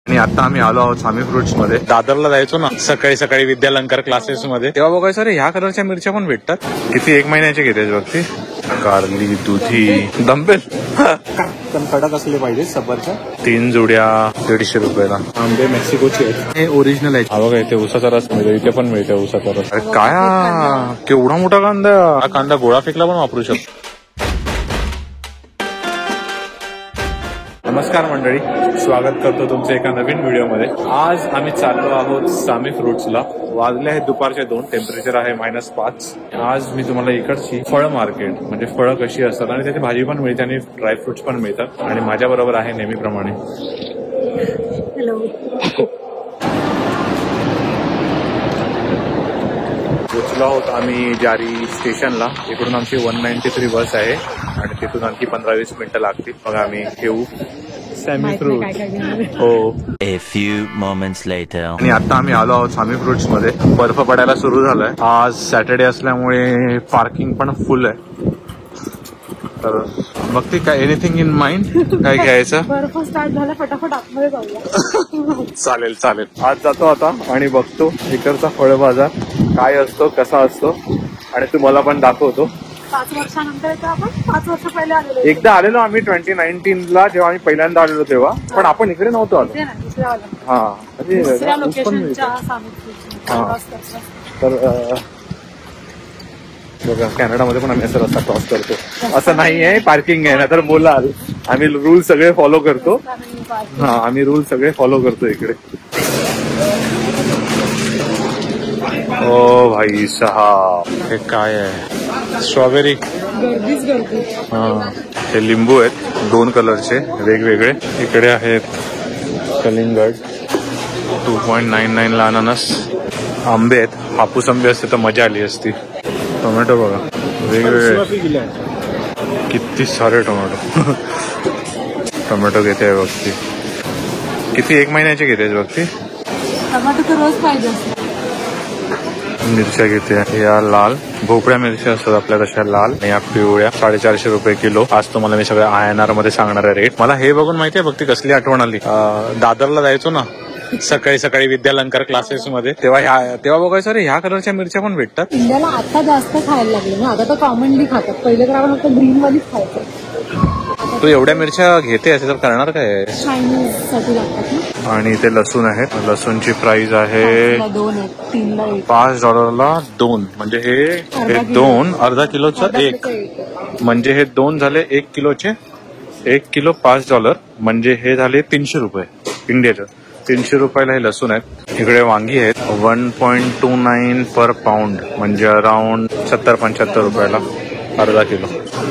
आणि आता आम्ही आलो आहोत स्वामी फ्रुट्स मध्ये. दादरला जायचो ना सकाळी सकाळी विद्यालंकार क्लासेस मध्ये, तेव्हा बघायचं अरे ह्या कलरच्या मिरच्या पण भेटतात. किती 1 महिन्याचे घेते बघती. कारली, दुधी, दंबेल कडक असले पाहिजे. सफरच्या 3 जोड्या 150 रुपयाला. आंबे मेक्सिकोचे आहेत, हे ओरिजिनल आहेत. हा बघा इथे उसाचा रस मिळतो, इथे पण मिळते उसाचा रस. अरे काय केवढा मोठा कांदा. हा कांदा गोळा फेकला पण वापरू शकतो. नमस्कार मंडळी, स्वागत करतो तुमचं एका नवीन व्हिडिओमध्ये. आज आम्ही चाललो आहोत स्वामी फ्रुट्सला. वाजले आहेत दुपारचे 2, टेम्परेचर आहे -5. आज मी तुम्हाला इकडची फळ मार्केट म्हणजे फळं कशी असतात आणि त्याची भाजी पण मिळते आणि ड्रायफ्रुट्स पण मिळतात. आणि माझ्या बरोबर आहे नेहमीप्रमाणे. हॅलो. पोचलो आहोत आम्ही जारी स्टेशनला. इकडून आमची 193 बस आहे आणि तिथून आणखी 15-20 मिनिटं लागतील. मग आम्ही घेऊ स्वामी फ्रूट. हो. A few moments later. आणि आता आम्ही आलो आहोत स्वामी फ्रुट्स मध्ये. बर्फ पडायला सुरू झालाय. आज सॅटर्डे असल्यामुळे पार्किंग पण फुल आहे. तर बघते काय एनिथिंग इन माइंड, काय घ्यायचं. बर्फ स्टार्ट झाला, फटाफट आतमध्ये जाऊया. चालेल चालेल. आज जातो आता आणि बघतो इकडचा फळ बाजार काय असतो, कसा असतो आणि तुम्हाला पण दाखवतो. 5 वर्षानंतर येतो आपण. 5 वर्ष पहिले आलेलो. एकदा आलेलो आम्ही 2019ला, जेव्हा आम्ही पहिल्यांदा आलेलो तेव्हा. पण आपण इकडे नव्हतो आलो. हा तर बघा कॅनडामध्ये पण आम्ही असं रस्ता क्रॉस करतो. असं नाही आहे पार्किंग आहे ना तर बोलाल. आम्ही रूल सगळे फॉलो करतो. हा, आम्ही रूल सगळे फॉलो करतो इकडे. ओ भाई साहब, हे काय आहे. स्ट्रॉबेरी. गर्दीच गर्दी. हा, हे लिंबू आहेत 2 कलरचे वेगवेगळे. इकडे आहेत कलिंगड 2.99 ला. अननस. आंबे आहेत. हापूस आंबे असते तर मजा आली असती. टोमॅटो बघा वेगवेगळे, किती सारे टोमॅटो. टोमॅटो घेते आहे बघती. किती 1 महिन्याचे घेते बघती. टमाटर तर रोज पाहिजे. मिरच्या घेते. या लाल भोपळ्या मिरच्या असतात आपल्या तशा लाल. या पिवळ्या 450 रुपये किलो. आज तुम्हाला मी सगळ्या INR मध्ये सांगणार आहे रेट. मला हे बघून माहितीये बघती कसली आठवण आली. दादरला जायचो ना सकाळी सकाळी विद्यालंकार क्लासेस मध्ये, तेव्हा बघायचं अरे ह्या कलरच्या मिरच्या पण भेटतात. इंडियाला आता जास्त खायला लागले ना. आता तर कॉमनली खातात. पहिले तर आपण फक्त ग्रीन वालीच खायचं. तू एवढ्या मिरच्या घेते असे तर करणार काय. चायनीज साठी लागतात ना. आणि ते लसूण आहे. लसूणची प्राइस आहे 2 आहेत, 3 ला 1. $5 2. म्हणजे हे 2 अर्धा किलोचं 1. म्हणजे हे 2 झाले 1 किलोचे. 1 किलो $5 म्हणजे हे झाले 300 रुपये इंडियाचं. 300 रुपयाला हे लसूण आहेत. इकडे वांगी आहेत 1.29 पर पाऊंड म्हणजे अराउंड 70-75 रुपयाला अर्धा किलो.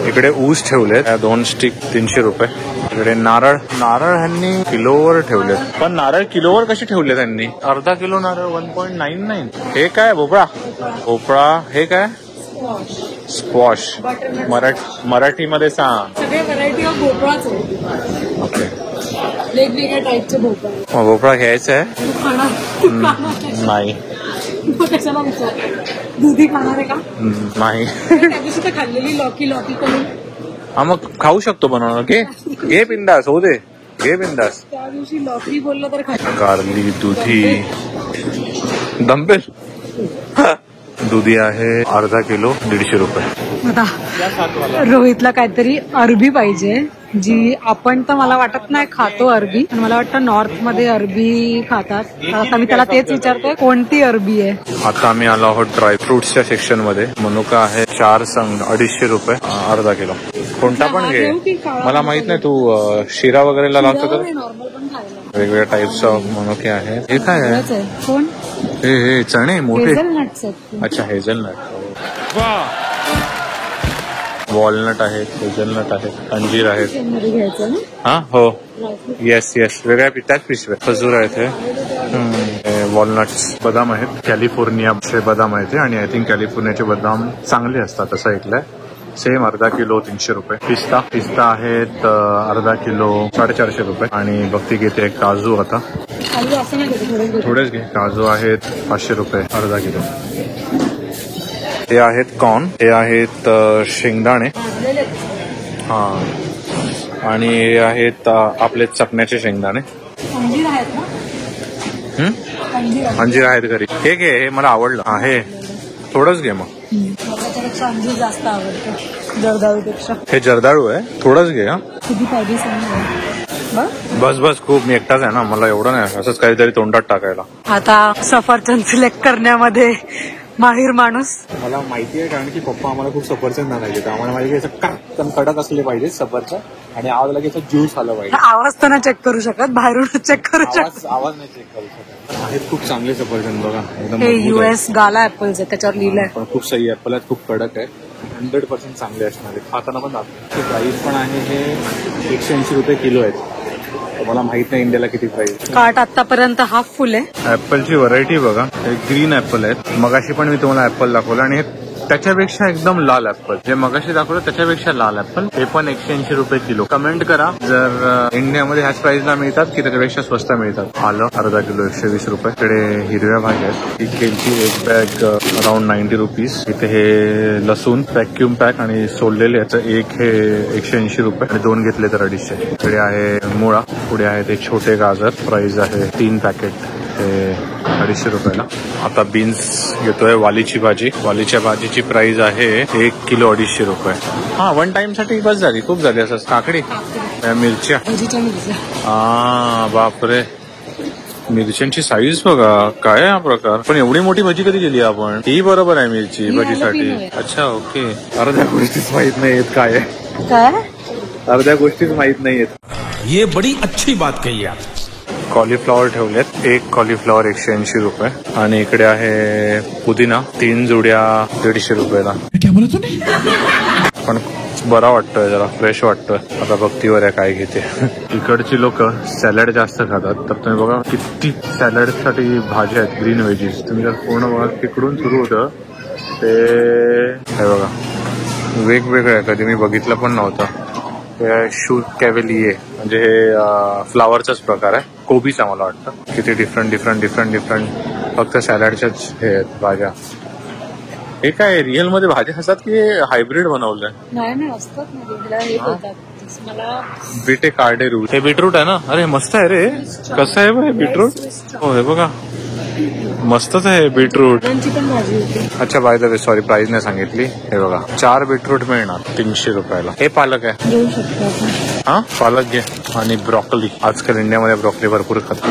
इकडे ऊस ठेवलेत 2 स्टिक 300 रुपये. इकडे नारळ ह्यांनी किलोवर ठेवलेत. पण नारळ किलोवर कसे ठेवले त्यांनी. अर्धा किलो नारळ 1.99. हे काय भोपळा. हे काय स्क्वॉश. मराठीमध्ये सांग. सगळे व्हरायटी ऑफ भोपळाच आहे. ओके. वेगवेगळ्या टाईपचे भोपळा. भोपळा घ्यायचा आहे. नाही. कशाला विचार. दुधी खाणार आहे का. नाही. त्या दिवशी तर खाल्लेली लॉकी करून. हा मग खाऊ शकतो बनवणं. घे बिंदास. होऊ दे. घे बिंदास. त्या दिवशी लॉकी बोललं तर खायचं. कारली, दुधी, दंबेल. दुधी आहे अर्धा किलो 150 रुपये. आता रोहितला काहीतरी अरबी पाहिजे, जी आपण तर मला वाटत नाही खातो अरबी. पण मला वाटतं नॉर्थ मध्ये अरबी खातात. आता मी त्याला तेच विचारतोय कोणती अरबी आहे. आता आम्ही आलो आहोत ड्रायफ्रुट्सच्या सेक्शन मध्ये. मनुका आहे 4 संघ 250 रुपये अर्धा किलो. कोणता पण घे. मला माहित नाही तू शिरा वगैरे लागतो तर. नॉर्मल पण खायला. वेगवेगळ्या टाइप्स ऑफ मनुके आहेत. हे काय आहे. कोण हे चणे मोठे. अच्छा हेझलनट. वॉलनट आहेत, हेझलनट आहेत, अंजीर आहेत. हा हो येस वेगळ्या त्याच पिशव्या. खजूर आहेत. हे वॉलनट्स. बदाम आहेत. कॅलिफोर्नियाचे बदाम आहेत आणि आय थिंक कॅलिफोर्नियाचे बदाम चांगले असतात असं ऐकलंय. सेम अर्धा किलो 300 रुपये. पिस्ता आहेत अर्धा किलो 450 रुपये. आणि बघती घेते काजू. आता थोडेच घे. काजू आहेत 500 रुपये अर्धा किलो. हे आहेत कॉर्न. हे आहेत शेंगदाणे. हा आणि हे आहेत आपले चपण्याचे शेंगदाणे. आहेत ना, अंजीर आहेत घरी. हे घे, हे मला आवडलं. हा हे थोडंच घे मग. मला त्यापेक्षा अंजीर जास्त आवडतं जर्दाळूपेक्षा. हे जर्दाळू आहे, थोडंच घे. हा किती पाहिजे सांग. बस बस, खूप. मी एकटाच आहे ना, मला एवढं नाही, असंच काहीतरी तोंडात टाकायला. आता सफरचंद सिलेक्ट करण्यामध्ये माहिर माणूस. मला माहिती आहे कारण की पप्पा आम्हाला खूप सफरचंद आणायचे, तर आम्हाला माहिती आहे असं कडक असले पाहिजे सफरचंद आणि आवाज लगेच ज्यूस आलं पाहिजे. आवाज तर नाही चेक करू शकत, बाहेरून चेक करू शकत. आवाज नाही चेक करू शकत. आहेत खूप चांगले सफरचंद बघा, एकदम हे मजबूत आहेत. US गाला ऍपल्स आहे, त्याच्यावर लिहिलंय. पण खूप सही ऍपल आहेत, खूप कडक आहे, 100% चांगले असणार आहे. खाताना पण दाखवतो. प्राइस पण आहे, हे 180 रुपये किलो आहेत. मला माहित नाही इंडियाला किती प्राइस. कार्ट आतापर्यंत हाफ फुल आहे. ऍपलची व्हरायटी बघा, हे ग्रीन ऍपल आहेत. मगाशी पण मी तुम्हाला ऍपल दाखवलं आणि हे त्याच्यापेक्षा एकदम लाल ऍपल. जे मगाशी दाखवलं त्याच्यापेक्षा लाल ऍपल. हे पण 180 रुपये किलो. कमेंट करा जर इंडियामध्ये ह्याच प्राइसला मिळतात की त्याच्यापेक्षा स्वस्त मिळतात. आलं अर्धा किलो 120 रुपये. इकडे हिरव्या भाज्या आहेत. ही केलची एक बॅग अराउंड 90 रुपीज. इथे हे लसूण व्हॅक्युम पॅक आणि सोललेले याचं एक हे 180 रुपये आणि 2 घेतले तर 250. इकडे आहे मुळा. पुढे आहेत एक छोटे गाजर. प्राइस आहे 3 पॅकेट हे 250 रुपयाला. आता बीन्स घेतोय. वालीची भाजी. वालीच्या भाजीची प्राइस आहे 1 किलो 250 रुपये. हा, वन टाइम साठी बस झाली, खूप झाली. असं काकडी, मिरच्या. बापरे, मिरच्यांची साईज बघा, काय आहे हा प्रकार. पण एवढी मोठी भाजी कधी केली आपण? ही बरोबर आहे मिरची भाजीसाठी. अच्छा, ओके. अर्ध्या गोष्टीच माहित नाहीयेत काय आहे. काय अर्ध्या गोष्टीच माहित नाहीयेत. ये बड़ी अच्छी बात कही आप. कॉलीफ्लॉवर ठेवलेत. एक कॉलीफ्लॉवर 180 रुपये आणि इकडे आहे पुदिना 3 जोड्या 150 रुपयाला. पण बरा वाटतोय, जरा फ्रेश वाटतोय. आता भक्तीवर आहे काय घेते. इकडची लोक सॅलड जास्त खातात, तर तुम्ही बघा किती सॅलड साठी भाज्या आहेत, ग्रीन व्हेजीस. तुम्ही जर पूर्ण बघा तिकडून सुरू होतं ते हे बघा वेगवेगळं आहे, कधी मी बघितलं पण नव्हतं. हे शूट कॅव्हेलिये म्हणजे हे फ्लावरचाच प्रकार आहे. कोबीचा मला वाटतं. किती डिफरंट फक्त सॅलडच्याच हे आहेत भाज्या. हे काय रिअल मध्ये भाज्या असतात की हायब्रिड बनवलंय? नाही असतात मला. बीटे कार्डे रूट. हे बीटरूट आहे ना? अरे मस्त आहे रे. कसं आहे हे बीटरूट? हो, हे बघा मस्तच आहे बीटरूट. पण भाजी होती. अच्छा, by the way sorry, price नाही सांगितली. हे बघा 4 बीटरूट मिळणार 300 रुपयाला. हे पालक आहे. घेऊ शकतो आपण. हा, पालक घे. आणि ब्रॉकली. आजकाल इंडियामध्ये ब्रॉकली भरपूर खातात.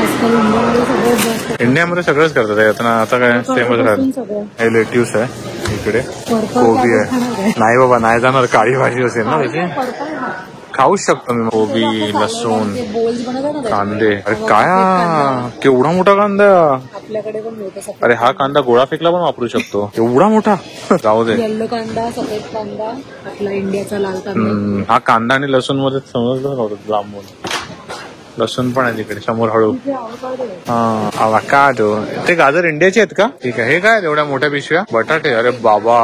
इंडियामध्ये सगळंच करतात. आता काय सेमच राहत. हे लेट्यूस आहे. इकडे कोबी आहे. नाही बाबा, नाही जाणार. काळी भाजी असेल ना त्याची. खाऊच शकतो मी. कोबी, लसूण, कांदे. अरे काय केवढा मोठा कांदा. आपल्याकडे पण मिळतो. अरे हा कांदा गोळा फेकला पण वापरू शकतो. एवढा मोठा. जाऊ दे. येल्लो कांदा, सफेद कांदा, आपला इंडियाचा लाल कांदा. हा कांदा आणि लसूण मध्ये समजलं नव्हतं लांबून. लसूण पण आहे तिकडे समोर हळू. हा, अवाकाडो. ते गाजर इंडियाचे आहेत का? ठीक आहे. हे काय एवढ्या मोठ्या पिशव्या? बटाटे. अरे बाबा,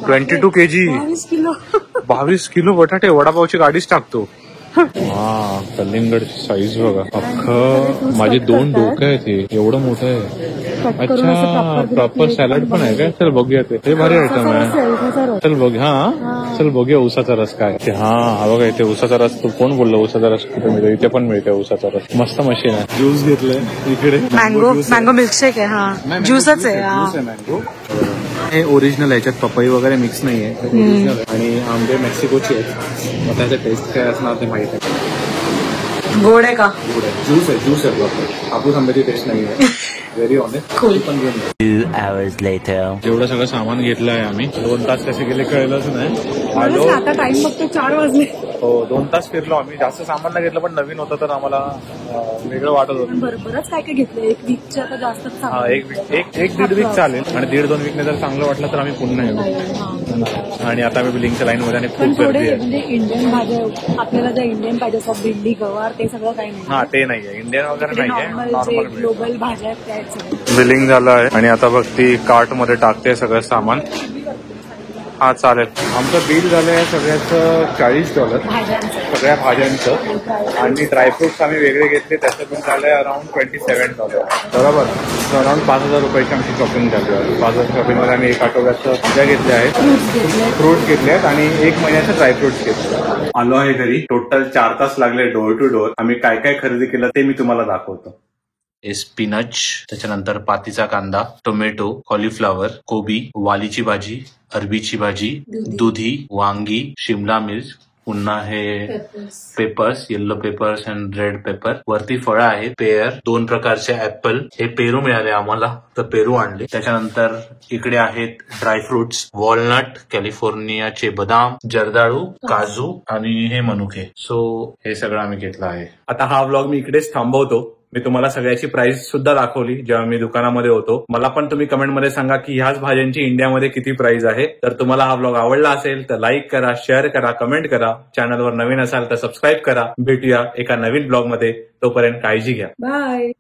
22 kg. 22 किलो बटाटे. वडापावची गाडीच टाकतो. हा, कलिंगडची साईज बघा. अख्खं माझे 2 डोके आहेत. हे एवढं मोठं आहे. अच्छा, प्रॉपर सॅलड पण आहे काय? चल बघूया. ते भारी आयटम आहे. चल बघ. हा, चल बघूया उसाचा रस काय. हा बघा, इथे उसाचा रस. तू कोण बोललो उसाचा रस कुठे मिळतो? इथे पण मिळते उसाचा रस. मस्त मशीन आहे. ज्यूस घेतलंय इकडे. मँगो मिल्कशेक आहे. हा, ज्यूसच आहे. मँगो हे ओरिजिनल आहे, याच्यात पपई वगैरे मिक्स नाहीये. ओरिजिनल आहे. आणि आंबे मेक्सिकोचे आहेत. मग त्याचा टेस्ट काय असणार ते माहित आहे. गोड आहे का? ज्यूस आहे प्रॉपर. हापूस आंब्याची टेस्ट नाही आहे. Very honest. पण 2 hours later. जेवढं सगळं सामान घेतलं आहे आम्ही. 2 तास कसे गेले कळलंच नाही. आलो. आता टाइम बघतो 4 वाजले. हो, 2 तास फिरलो आम्ही. जास्त सामान नाही घेतलं, पण नवीन होतं तर आम्हाला वेगळं वाटत होतं. बरंच काय घेतलं. 1 वीकच्या तर जास्तच. हा, एक 1-1.5 वीक चालेल. आणि 1.5-2 वीकने जर चांगलं वाटलं तर आम्ही पुन्हा येऊ. आणि आता आम्ही बिलिंगच्या लाईन मध्ये आणि खूप गर्दी आहे. म्हणजे इंडियन भाज्या आपल्याला ज्या इंडियन पाहिजे असतात, भेंडी, गवार, ते सगळं काही नाही. हा, ते नाहीये. इंडियन वगैरे नाहीये. नॉर्मल ग्लोबल भाज्या आहेत त्या. बिलिंग झालं आहे आणि आता बघ ती कार्ट मध्ये टाकते सगळं सामान. हा, चालेल. आमचं बिल झालंय सगळ्याचं $40. सगळ्या भाज्यांचं. आणि ड्रायफ्रुट्स आम्ही वेगळे घेतले, त्याचं बिल झालंय अराउंड $27. बरोबर. अराउंड 5,000 रुपयाची आमची शॉपिंग झाली आहे. 5,000 शॉपिंगमध्ये आम्ही 1 आठवड्याचं भाज्या घेतल्या आहेत, फ्रुट्स घेतले आहेत आणि 1 महिन्याचं ड्रायफ्रुट्स घेतले. आलो आहे घरी. टोटल 4 तास लागले डोअर टू डोअर. आम्ही काय काय खरेदी केलं ते मी तुम्हाला दाखवतो. स्पिनच, त्याच्यानंतर पातीचा कांदा, टोमॅटो, कॉलीफ्लॉवर, कोबी, वालीची भाजी, अरबीची भाजी, दुधी, वांगी, शिमला मिर्च, पुन्हा हे papers, yellow papers and red pepper. वरती फळं आहेत, पेयर, 2 प्रकारचे ऍपल. हे पेरू मिळाले आम्हाला तर पेरू आणले. त्याच्यानंतर इकडे आहेत ड्रायफ्रुट्स, वॉलनट, कॅलिफोर्नियाचे बदाम, जर्दाळू, काजू आणि हे मनुके. सो हे सगळं आम्ही घेतलं आहे. आता हा व्लॉग मी इकडेच थांबवतो. मी तुम्हाला सगळ्याची प्राइस सुद्धा दाखवली जेव्हा मी दुकानामध्ये होतो. मला पण तुम्ही कमेंटमध्ये सांगा की ह्याच भाज्यांची इंडियामध्ये किती प्राइस आहे. तर तुम्हाला हा व्लॉग आवडला असेल तर लाईक करा, शेअर करा, कमेंट करा. चॅनलवर नवीन असाल तर सबस्क्राईब करा. भेटूया एका नवीन ब्लॉगमध्ये. तोपर्यंत काळजी घ्या. बाय.